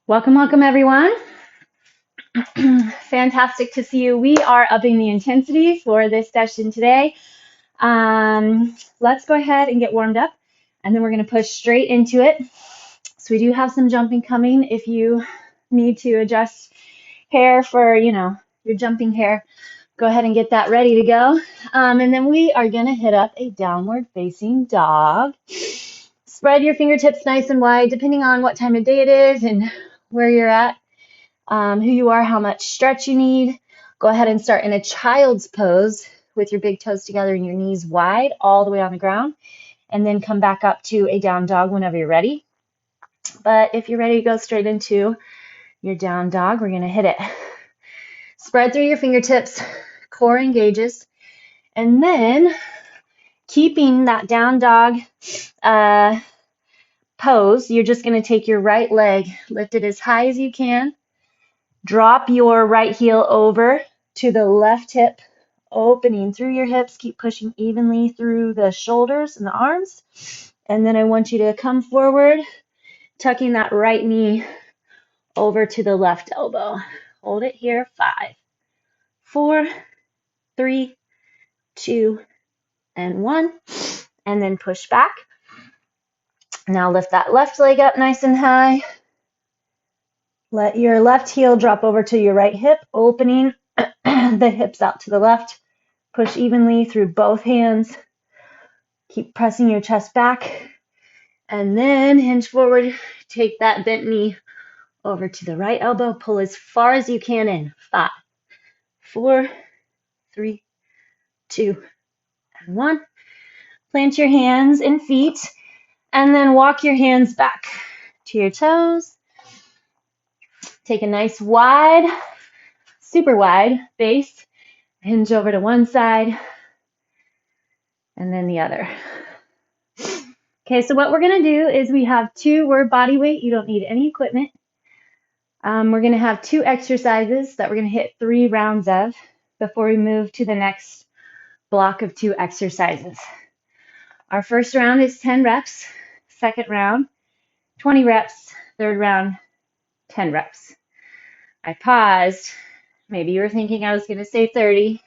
Welcome, welcome everyone. Fantastic to see you. We are upping the intensity for this session today. Let's go ahead and get warmed up, and then we're going to push straight into it. So we do have some jumping coming. If you need to adjust hair for, your jumping hair, go ahead and get that ready to go. And then we are going to hit up a downward facing dog. Spread your fingertips nice and wide, depending on what time of day it is and where you're at. Who you are, how much stretch you need. Go ahead and start in a child's pose with your big toes together and your knees wide all the way on the ground, and then come back up to a down dog whenever you're ready. But if you're ready to go straight into your down dog, we're going to hit it. Spread through your fingertips, core engages, and then keeping that down dog pose, you're just going to take your right leg, lift it as high as you can. Drop your right heel over to the left hip, opening through your hips. Keep pushing evenly through the shoulders and the arms. And then I want you to come forward, tucking that right knee over to the left elbow. Hold it here. 5, 4, 3, 2, and 1. And then push back. Now lift that left leg up nice and high. Let your left heel drop over to your right hip, opening the hips out to the left. Push evenly through both hands. Keep pressing your chest back. And then hinge forward. Take that bent knee over to the right elbow. Pull as far as you can in. 5, 4, 3, 2, and 1. Plant your hands and feet. And then walk your hands back to your toes. Take a nice wide, super wide base. Hinge over to one side and then the other. Okay, so what we're going to do is we have we're body weight. You don't need any equipment. We're going to have 2 exercises that we're going to hit 3 rounds of before we move to the next block of 2 exercises. Our first round is 10 reps. Second round, 20 reps. Third round, 10 reps. I paused. Maybe you were thinking I was going to say 30.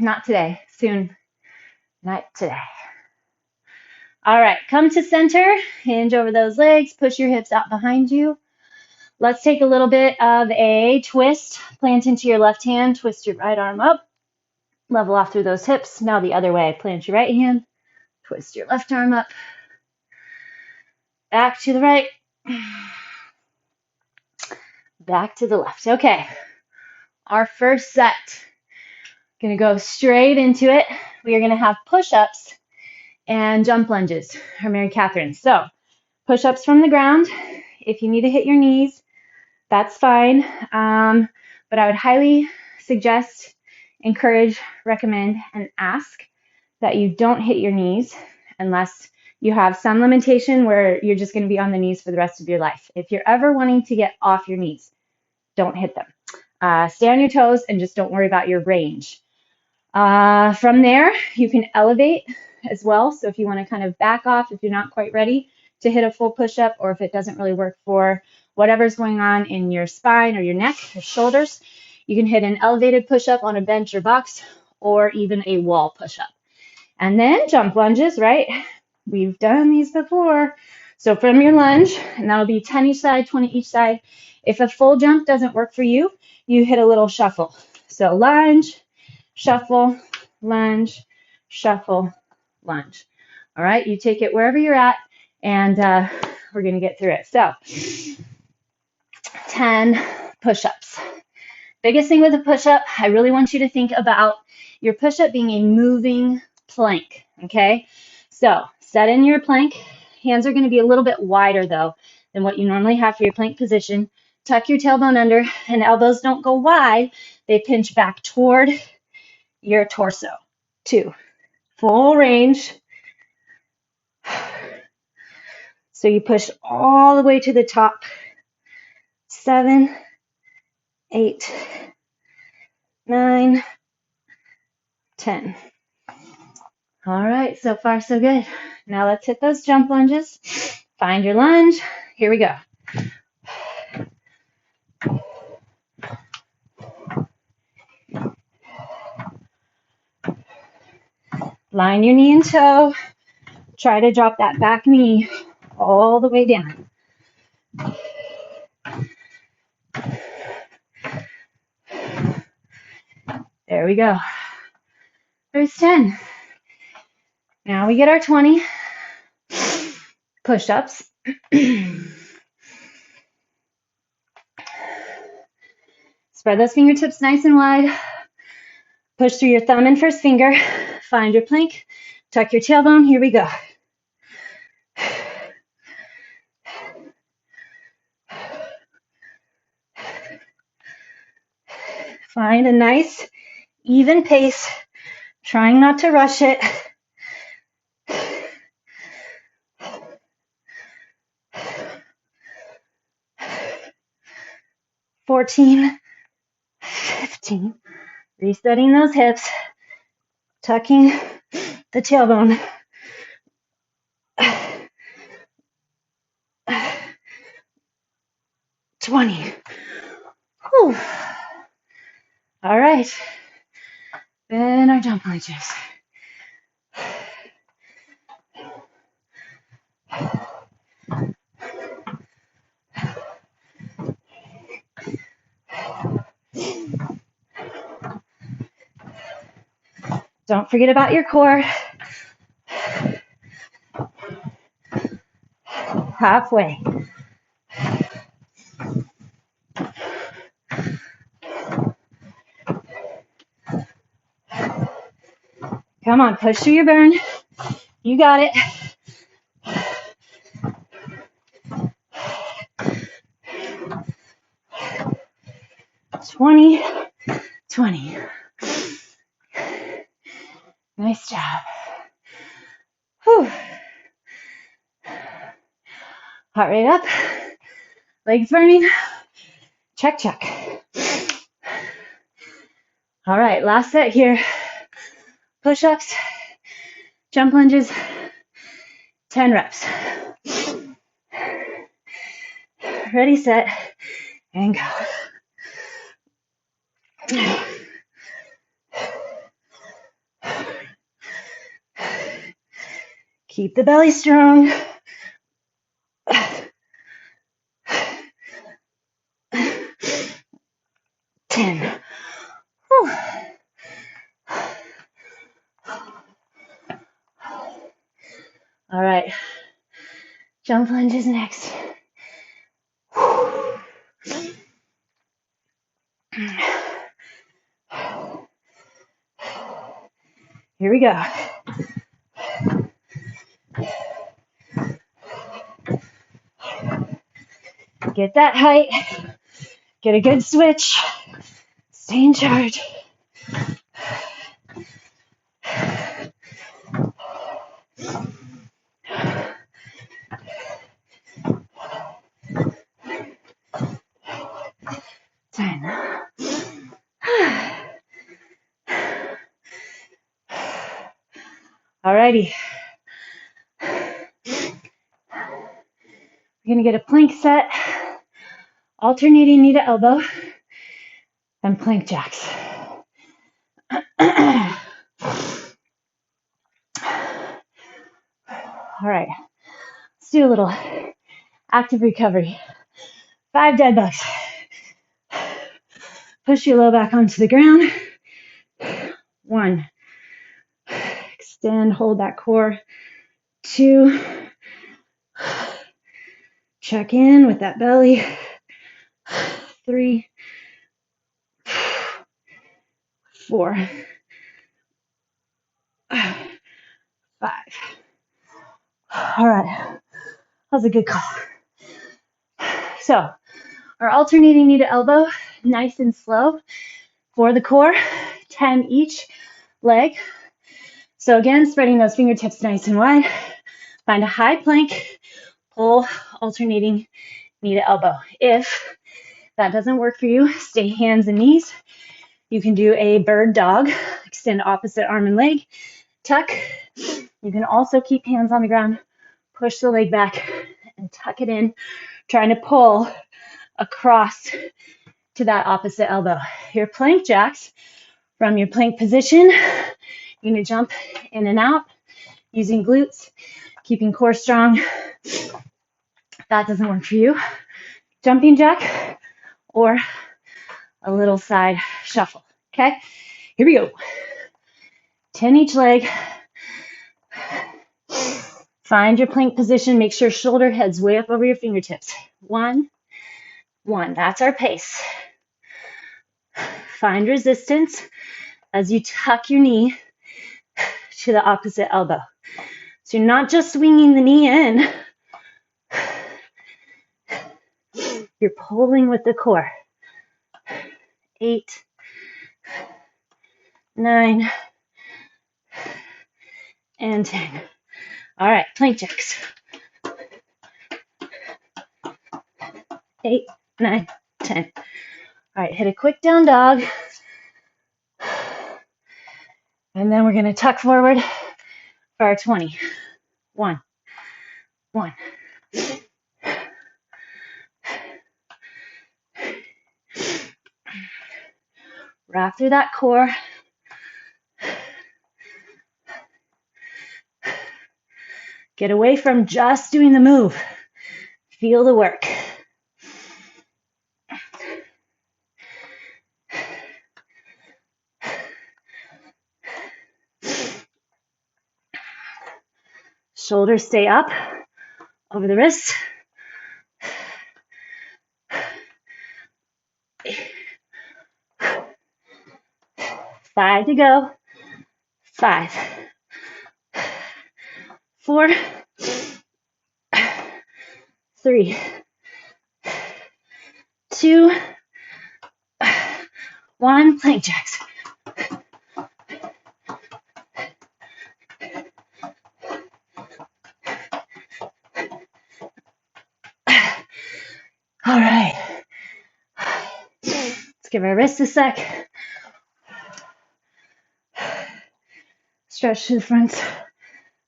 Not today. Soon. Not today. All right, come to center. Hinge over those legs. Push your hips out behind you. Let's take a little bit of a twist. Plant into your left hand. Twist your right arm up. Level off through those hips. Now the other way. Plant your right hand. Twist your left arm up. Back to the right. Back to the left. Okay. Our first set. Going to go straight into it. We are going to have push-ups and jump lunges, or Mary Catherine. So push-ups from the ground. If you need to hit your knees, that's fine. But I would highly suggest, encourage, recommend, and ask that you don't hit your knees unless you have some limitation where you're just going to be on the knees for the rest of your life. If you're ever wanting to get off your knees, don't hit them. Stay on your toes and just don't worry about your range. From there, you can elevate as well. So if you want to kind of back off, if you're not quite ready to hit a full push-up, or if it doesn't really work for whatever's going on in your spine or your neck or shoulders, you can hit an elevated push-up on a bench or box, or even a wall push-up. And then jump lunges, right? We've done these before. So from your lunge, and that'll be 10 each side, 20 each side. If a full jump doesn't work for you, you hit a little shuffle. So lunge, shuffle, lunge, shuffle, lunge. All right, you take it wherever you're at, and we're going to get through it. So 10 push-ups. Biggest thing with a push-up, I really want you to think about your push-up being a moving plank, okay? So set in your plank. Hands are going to be a little bit wider, though, than what you normally have for your plank position. Tuck your tailbone under, and elbows don't go wide. They pinch back toward your torso. 2. Full range. So you push all the way to the top. 7, 8, 9, 10. All right, so far so good. Now let's hit those jump lunges. Find your lunge. Here we go. Line your knee and toe. Try to drop that back knee all the way down. There we go. There's 10. Now we get our 20 push-ups. Spread those fingertips nice and wide. Push through your thumb and first finger. Find your plank. Tuck your tailbone. Here we go. Find a nice, even pace. Trying not to rush it. 14, 15. Resetting those hips. Tucking the tailbone. 20. Whew. All right. Then our jump lunges. Don't forget about your core. Halfway. Come on, push through your burn. You got it. Twenty. Nice job. Whew. Heart rate up. Legs burning. Check, check. All right, last set here. Push-ups, jump lunges, 10 reps. Ready, set, and go. Keep the belly strong. 10. Whew. All right, jump lunges next. Here we go. Get that height. Get a good switch. Stay in charge. Alrighty. We're going to get a plank set, alternating knee to elbow, and plank jacks. All right, let's do a little active recovery. 5 dead bugs. Push your low back onto the ground. 1. Extend, hold that core. 2. Check in with that belly. 3. 4. 5. All right, that was a good call. So, our alternating knee to elbow, nice and slow for the core, 10 each leg. So again, spreading those fingertips nice and wide. Find a high plank, pull alternating knee to elbow. If that doesn't work for you, stay hands and knees. You can do a bird dog, extend opposite arm and leg, tuck. You can also keep hands on the ground, push the leg back and tuck it in, trying to pull across to that opposite elbow. Your plank jacks, from your plank position, You're going to jump in and out using glutes, keeping core strong. If that doesn't work for you, jumping jack or a little side shuffle. Okay, here we go. 10 each leg. Find your plank position. Make sure shoulder head's way up over your fingertips. 1, 1. That's our pace. Find resistance as you tuck your knee to the opposite elbow. So you're not just swinging the knee in. You're pulling with the core. 8, 9, and 10. All right, plank jacks. 8, 9, 10. All right, hit a quick down dog. And then we're going to tuck forward for our 20. 1, 1. Wrap through that core. Get away from just doing the move. Feel the work. Shoulders stay up over the wrists. 5 to go. 5, 4, 3, 2, 1. Plank jacks. All right. Let's give our wrists a sec. Stretch to the front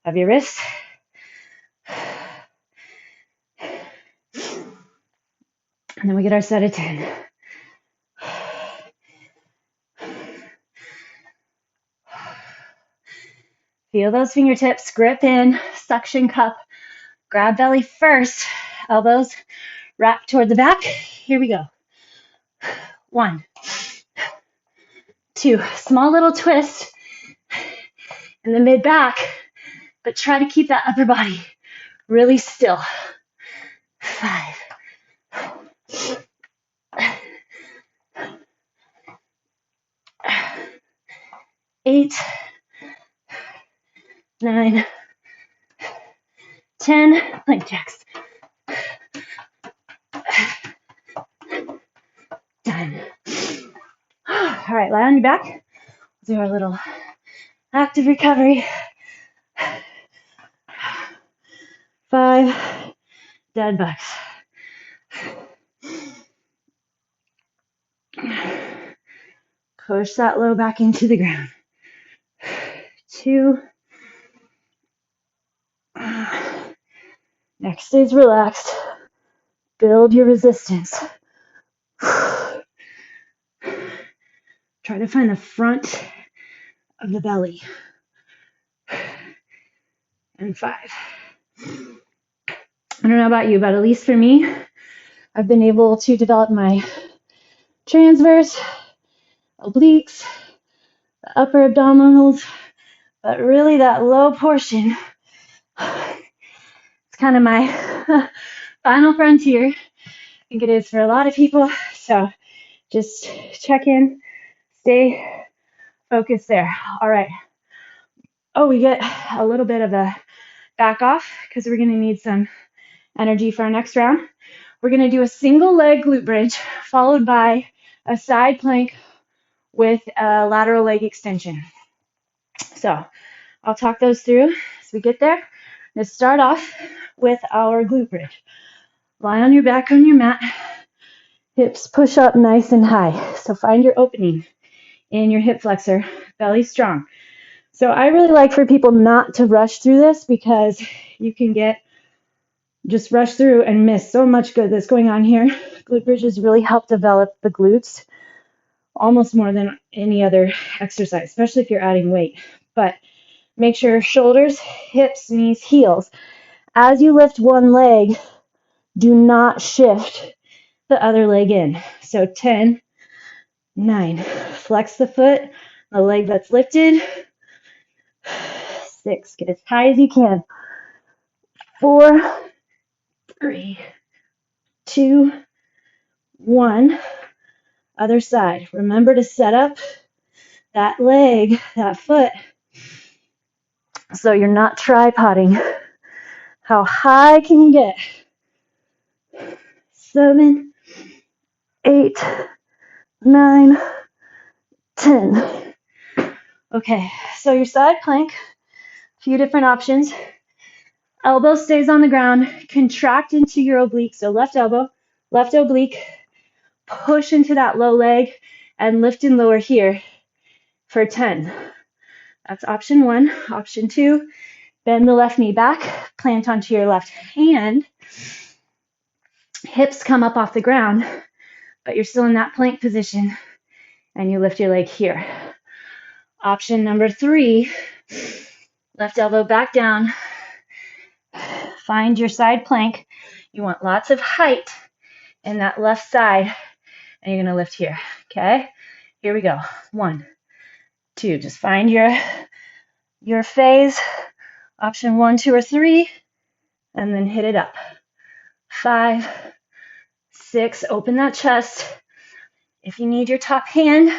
of your wrists. And then we get our set of 10. Feel those fingertips, grip in, suction cup, grab belly first, elbows wrap toward the back. Here we go. 1, 2, small little twist in the mid back, but try to keep that upper body really still. 5, 8, 9, 10. Plank jacks. Done. All right, lie on your back. Do our little active recovery. 5 dead bugs. Push that low back into the ground. 2. Next is relaxed. Build your resistance. Try to find the front of the belly. And 5. I don't know about you, but at least for me, I've been able to develop my transverse, obliques, the upper abdominals, but really that low portion, it's kind of my final frontier. I think it is for a lot of people. So just check in, stay focused there. All right. Oh, we get a little bit of a back off because we're going to need some energy for our next round. We're going to do a single leg glute bridge followed by a side plank with a lateral leg extension. So I'll talk those through as we get there. Let's start off with our glute bridge. Lie on your back on your mat. Hips push up nice and high. So find your opening in your hip flexor, belly strong. So I really like for people not to rush through this because you can just rush through and miss so much good that's going on here. Glute bridges really help develop the glutes almost more than any other exercise, especially if you're adding weight. but make sure shoulders, hips, knees, heels. As you lift one leg, do not shift the other leg in. So 10, 9. Flex the foot, the leg that's lifted. 6. Get as high as you can. 4, 3, 2, 1. Other side. Remember to set up that leg, that foot, so you're not tripoding. How high can you get? 7, 8, 9, 10. Okay, so your side plank, a few different options. Elbow stays on the ground, contract into your oblique, so left elbow, left oblique, push into that low leg, and lift and lower here for 10. That's option 1. Option 2, bend the left knee back, plant onto your left hand, hips come up off the ground, but you're still in that plank position, and you lift your leg here. Option number 3, left elbow back down, find your side plank. You want lots of height in that left side, and you're going to lift here, okay? Here we go. 1, 2, just find your phase, option 1, 2, or 3, and then hit it up. 5, 6, open that chest. If you need your top hand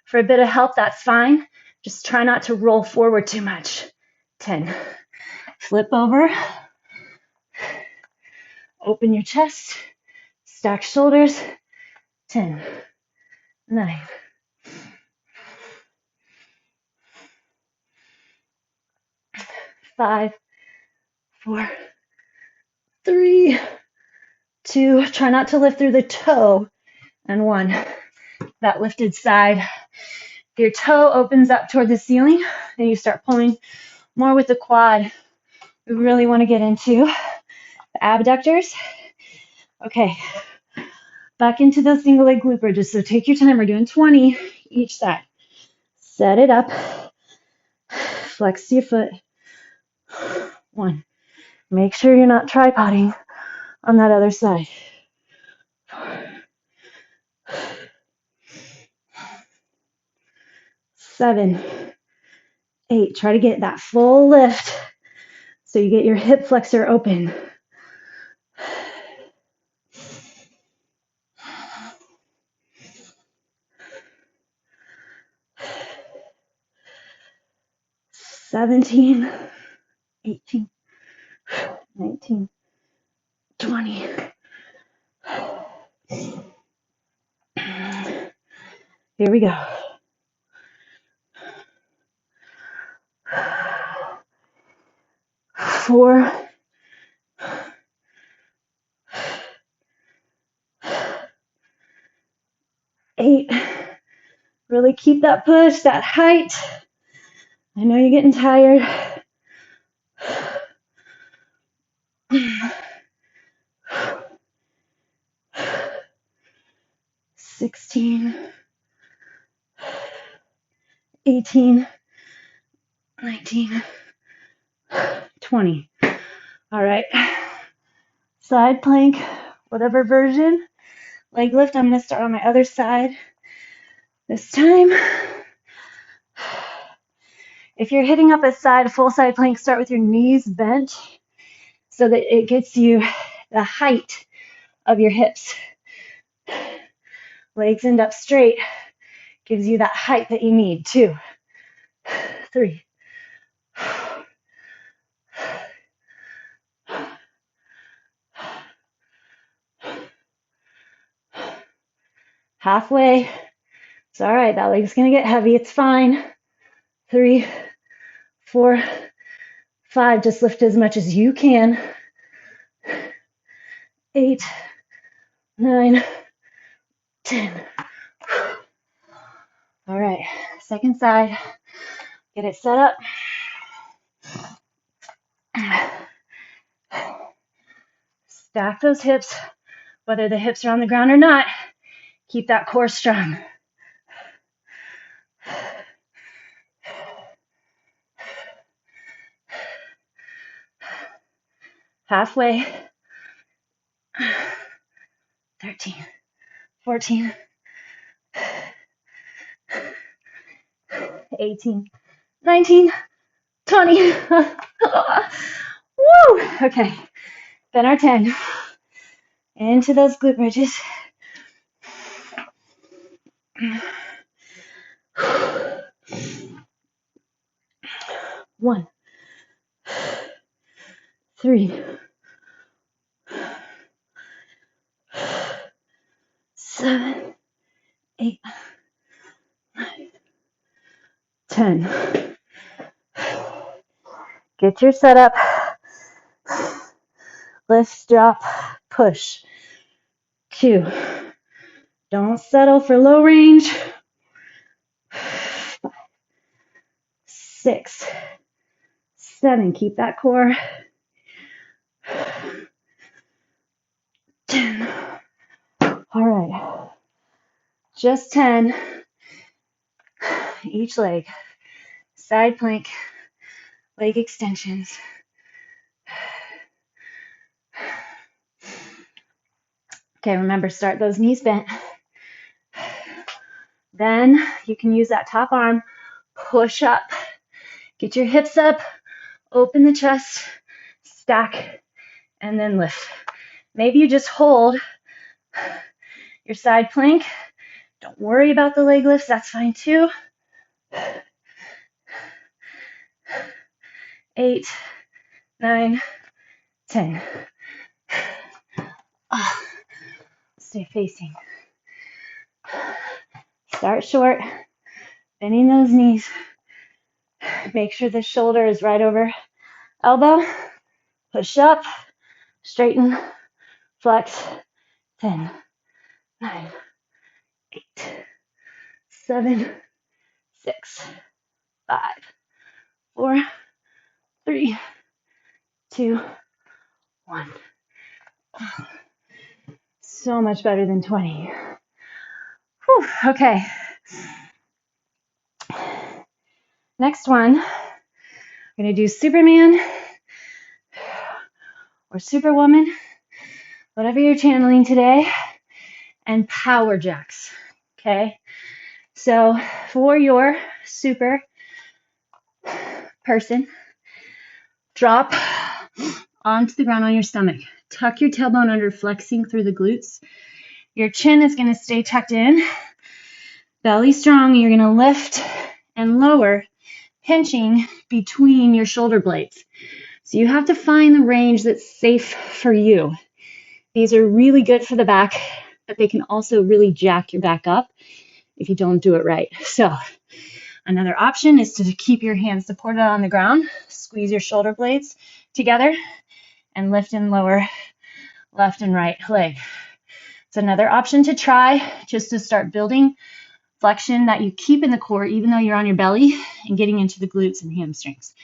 for a bit of help, that's fine. Just try not to roll forward too much. 10, flip over, open your chest, stack shoulders. 10, 9, 5, 4, 3, 2, try not to lift through the toe, and 1. That lifted side. If your toe opens up toward the ceiling, then you start pulling more with the quad. We really want to get into the abductors. Okay, back into those single leg glute bridges. So take your time. We're doing 20 each side. Set it up. Flex your foot. 1. Make sure you're not tripoding on that other side. 4, 7, 8. Try to get that full lift so you get your hip flexor open. 17, 18, 19, 20. Here we go. 4, 8. Really keep that push, that height. I know you're getting tired. 16, 18, 19, 20. All right. Side plank, whatever version. Leg lift, I'm going to start on my other side this time. If you're hitting up a full side plank, start with your knees bent so that it gets you the height of your hips. Legs end up straight, gives you that height that you need. 2, 3, halfway. It's all right. That leg's going to get heavy. It's fine. 3, 4, 5. Just lift as much as you can. 8, 9, 10. All right. Second side. Get it set up. Stack those hips, whether the hips are on the ground or not. Keep that core strong. Halfway. 13, 14, 18, 19, 20. Woo! Okay, then our 10. Into those glute bridges. 1, 3, 7, 8, 9, 10. Get your setup. Lift, drop, push. 2. Don't settle for low range. 5, 6, 7. Keep that core. 10. All right. Just 10. Each leg. Side plank. Leg extensions. Okay, remember, start those knees bent. Then you can use that top arm. Push up. Get your hips up. Open the chest. Stack. And then lift. Maybe you just hold your side plank. Don't worry about the leg lifts. That's fine too. 8, 9, 10. Stay facing. Start short, bending those knees. Make sure the shoulder is right over elbow. Push up, straighten, flex. 10, 9, 8, 7, 6, 5, 4, 3, 2, 1. So much better than 20. Whew, okay. Next one, we're going to do Superman or Superwoman, whatever you're channeling today, and power jacks. Okay? So for your super person, drop onto the ground on your stomach. Tuck your tailbone under, flexing through the glutes. Your chin is going to stay tucked in. Belly strong. You're going to lift and lower, pinching between your shoulder blades. So you have to find the range that's safe for you. These are really good for the back, but they can also really jack your back up if you don't do it right. So another option is to keep your hands supported on the ground, squeeze your shoulder blades together, and lift and lower left and right leg. It's another option to try just to start building flexion that you keep in the core even though you're on your belly and getting into the glutes and hamstrings.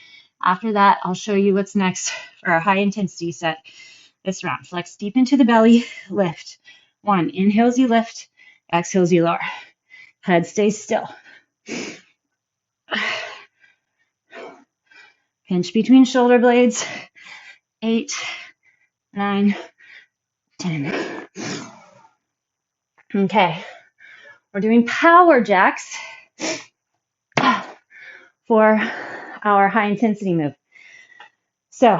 After that, I'll show you what's next for our high intensity set this round. Flex deep into the belly, lift. 1, inhales you lift, exhales you lower. Head stays still. Pinch between shoulder blades. 8, 9, 10. Okay, we're doing power jacks for our high intensity move. So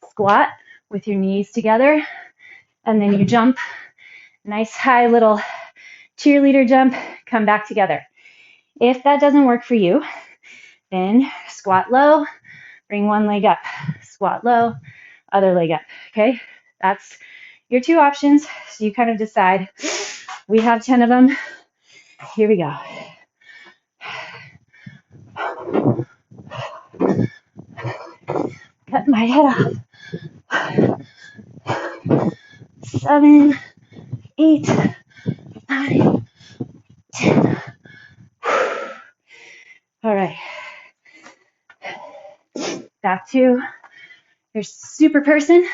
squat with your knees together, and then you jump. Nice high little cheerleader jump, come back together. If that doesn't work for you, then squat low, bring one leg up. Squat low, other leg up. Okay, that's your 2 options. So you kind of decide. We have 10 of them. Here we go. Cut my head off. 7, 8, 9, 10. All right. Back to your super person.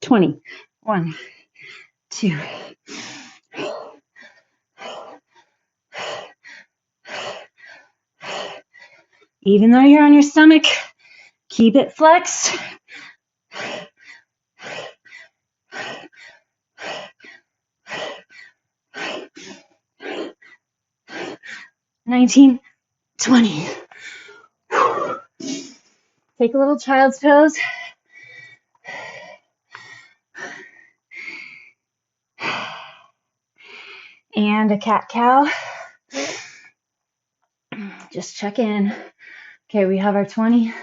20. 1, 2, 3, Even though you're on your stomach, keep it flexed. 19, 20. Take a little child's pose. And a cat-cow. Just check in. Okay, we have our 20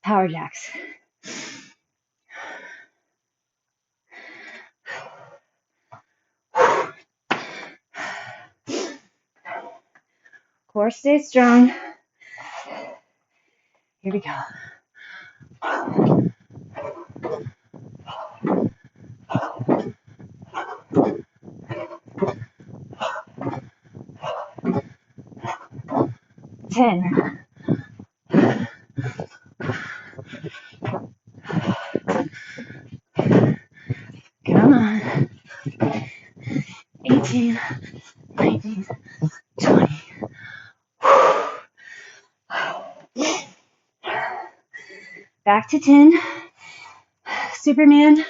power jacks. Core stays strong. Here we go. 10. Come on. 18, 19, 20. Back to 10. Superman.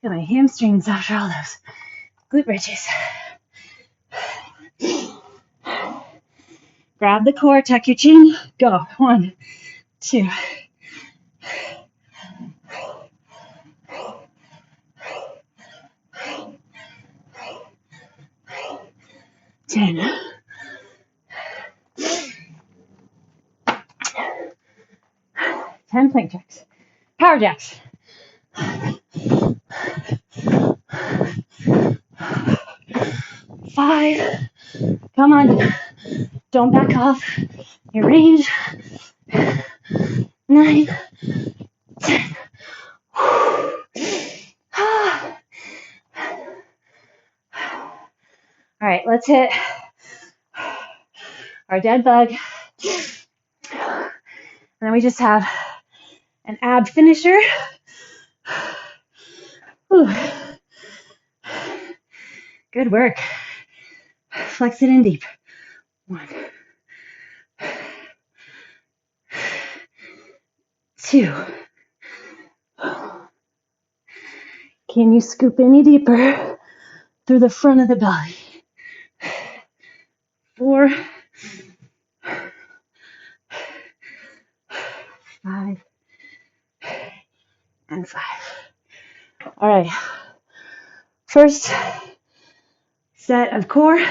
Feel my hamstrings after all those glute bridges. Grab the core, tuck your chin, go. 1, 2. 10. 10 plank jacks. Power jacks. 5. Come on. Don't back off your range. 9, 10. All right, let's hit our dead bug. And then we just have an ab finisher. Whew. Good work. Flex it in deep. 1, 2. Can you scoop any deeper through the front of the belly? 4, 5, and 5. All right. First set of core,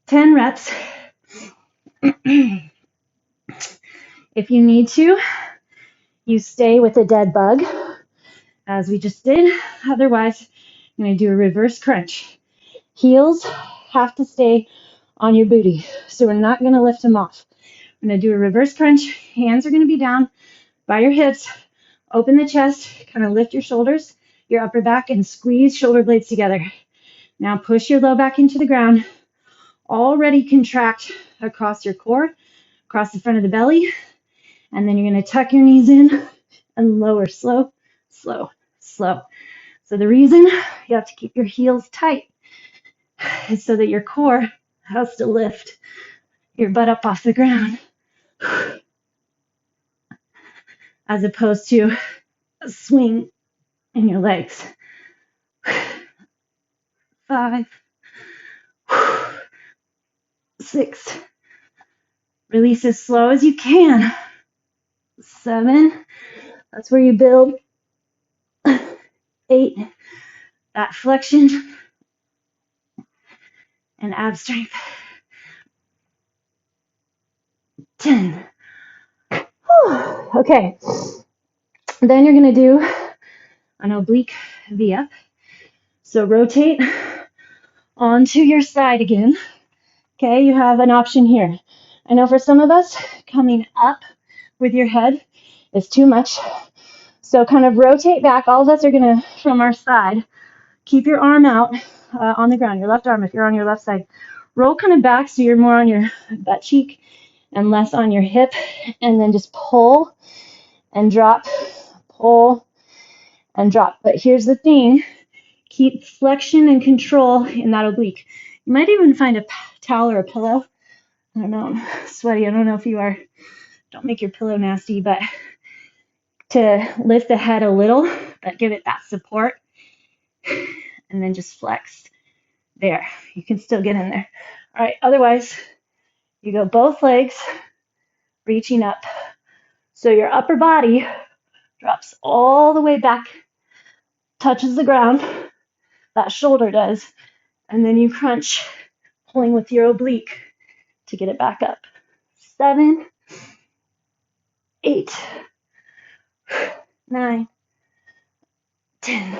10 reps. If you need to, you stay with a dead bug, as we just did. Otherwise, I'm going to do a reverse crunch. Heels have to stay on your booty, so we're not going to lift them off. I'm going to do a reverse crunch. Hands are going to be down by your hips. Open the chest, kind of lift your shoulders, your upper back, and squeeze shoulder blades together. Now push your low back into the ground. Already contract across your core, across the front of the belly, and then you're going to tuck your knees in and lower, slow, slow, slow. So the reason you have to keep your heels tight is so that your core has to lift your butt up off the ground, as opposed to a swing in your legs. 5, 6. Release as slow as you can. 7. That's where you build. 8. That flexion and ab strength. 10. Okay. Then you're going to do an oblique V-up. So rotate onto your side again. Okay, you have an option here. I know for some of us, coming up with your head is too much. So kind of rotate back. All of us are going to, from our side, keep your arm out on the ground, your left arm if you're on your left side. Roll kind of back so you're more on your butt cheek and less on your hip. And then just pull and drop, pull and drop. But here's the thing. Keep flexion and control in that oblique. You might even find a towel or a pillow. I don't know, I'm sweaty. I don't know if you are. Don't make your pillow nasty, but to lift the head a little, but give it that support, and then just flex. There, you can still get in there. All right, otherwise, you go both legs, reaching up. So your upper body drops all the way back, touches the ground, that shoulder does, and then you crunch, pulling with your oblique to get it back up. 7, 8, 9, 10.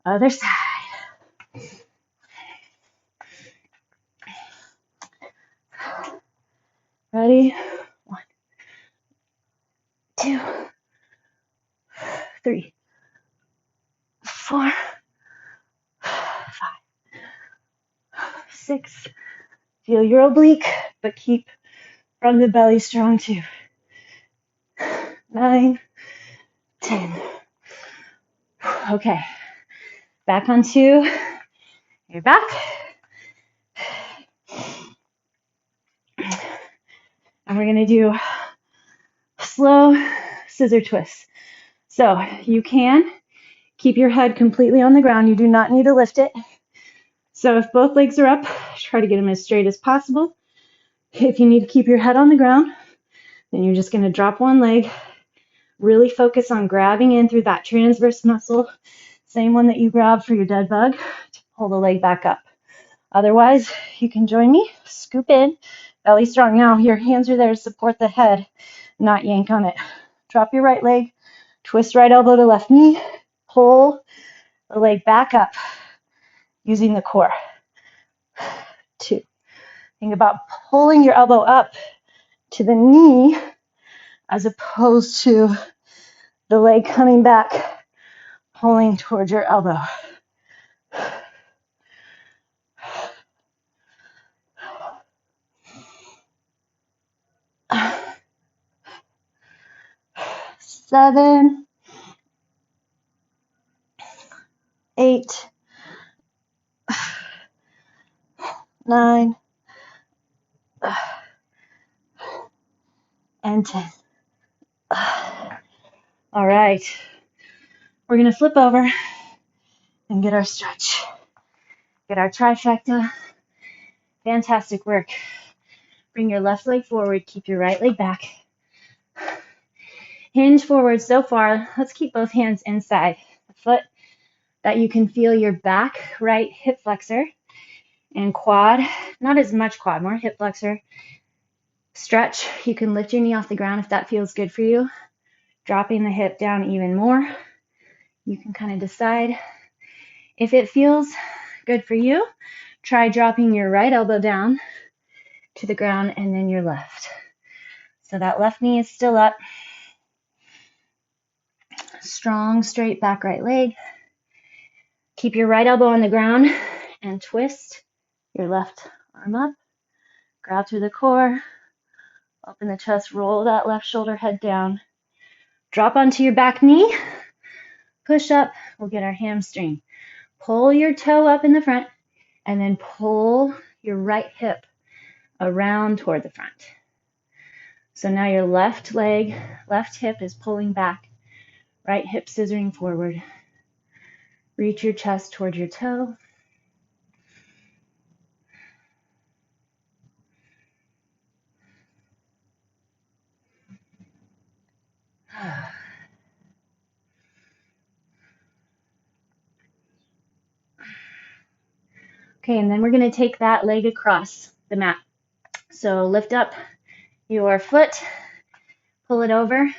Other side. Ready? 1, 2, 3, 4, 5, 6. Feel your oblique, but keep from the belly strong too. 9, 10. Okay, back onto your back. And we're gonna do slow scissor twists. So you can keep your head completely on the ground. You do not need to lift it. So if both legs are up, try to get them as straight as possible. If you need to keep your head on the ground, then you're just gonna drop one leg. Really focus on grabbing in through that transverse muscle, same one that you grabbed for your dead bug, to pull the leg back up. Otherwise, you can join me, scoop in, belly strong. Now, your hands are there to support the head, not yank on it. Drop your right leg, twist right elbow to left knee, pull the leg back up using the core. 2. Think about pulling your elbow up to the knee as opposed to the leg coming back, pulling towards your elbow. 7, 8, 9, and 10. All right, we're gonna flip over and get our stretch. Get our trifecta. Fantastic work. Bring your left leg forward, keep your right leg back. Hinge forward so far. Let's keep both hands inside the foot that you can feel your back right hip flexor and quad. Not as much quad, more hip flexor. Stretch. You can lift your knee off the ground if that feels good for you. Dropping the hip down even more. You can kind of decide. If it feels good for you, try dropping your right elbow down to the ground and then your left. So that left knee is still up. Strong, straight back right leg. Keep your right elbow on the ground and twist your left arm up. Grab through the core. Open the chest, roll that left shoulder head down. Drop onto your back knee. Push up. We'll get our hamstring. Pull your toe up in the front and then pull your right hip around toward the front. So now your left leg, left hip is pulling back. Right hip scissoring forward. Reach your chest toward your toe. Okay, and then we're going to take that leg across the mat. So lift up your foot, pull it over.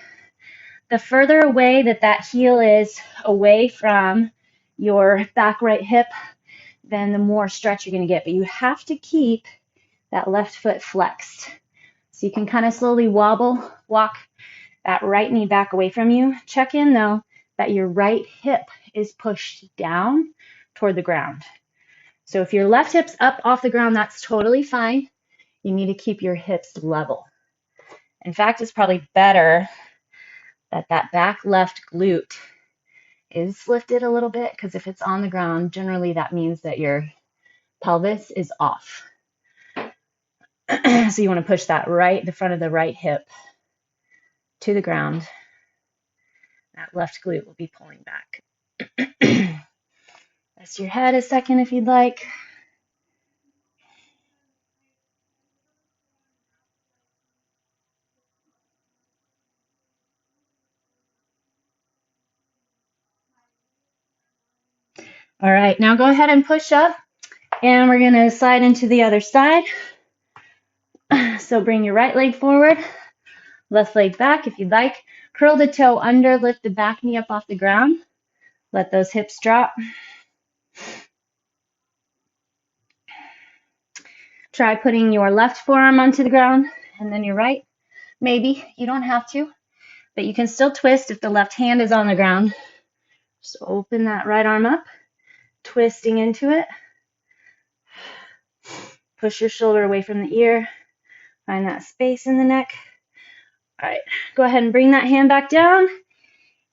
The further away that heel is away from your back right hip, then the more stretch you're going to get. But you have to keep that left foot flexed. So you can kind of slowly wobble, walk that right knee back away from you. Check in though that your right hip is pushed down toward the ground. So if your left hip's up off the ground, that's totally fine. You need to keep your hips level. In fact, it's probably better that that back left glute is lifted a little bit, because if it's on the ground, generally that means that your pelvis is off. So you want to push that the front of the right hip to the ground. That left glute will be pulling back. Rest your head a second if you'd like. All right, now go ahead and push up, and we're going to slide into the other side. So bring your right leg forward, left leg back if you'd like. Curl the toe under, lift the back knee up off the ground. Let those hips drop. Try putting your left forearm onto the ground and then your right. Maybe, you don't have to, but you can still twist if the left hand is on the ground. Just open that right arm up, twisting into it. Push your shoulder away from the ear. Find that space in the neck. All right, go ahead and bring that hand back down.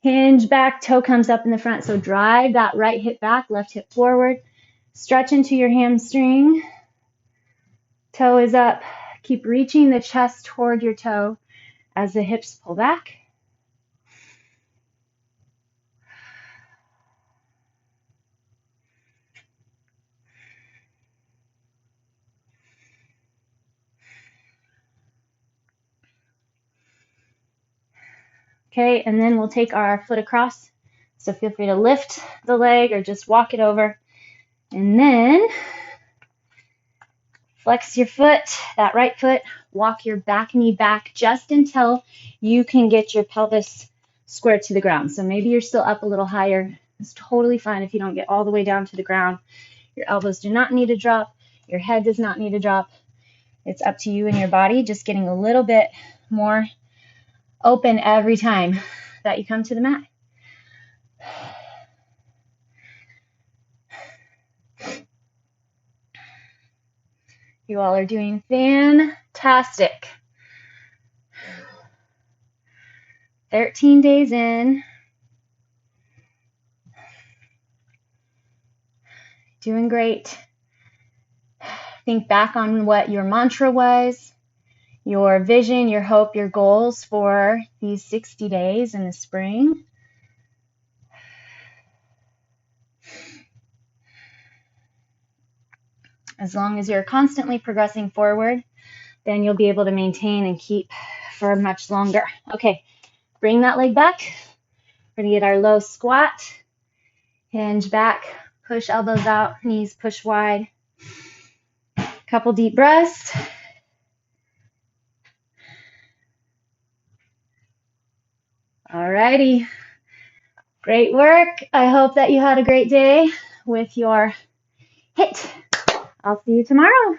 Hinge back, toe comes up in the front. So drive that right hip back, left hip forward. Stretch into your hamstring. Toe is up. Keep reaching the chest toward your toe as the hips pull back. Okay, and then we'll take our foot across. So feel free to lift the leg or just walk it over. And then flex your foot, that right foot, walk your back knee back just until you can get your pelvis square to the ground. So maybe you're still up a little higher. It's totally fine if you don't get all the way down to the ground. Your elbows do not need to drop. Your head does not need to drop. It's up to you and your body, just getting a little bit more open every time that you come to the mat. You all are doing fantastic. 13 days in. Doing great. Think back on what your mantra was, your vision, your hope, your goals for these 60 days in the spring. As long as you're constantly progressing forward, then you'll be able to maintain and keep for much longer. Okay, bring that leg back. We're going to get our low squat. Hinge back, push elbows out, knees push wide. Couple deep breaths. Alrighty, great work. I hope that you had a great day with your HIIT. I'll see you tomorrow.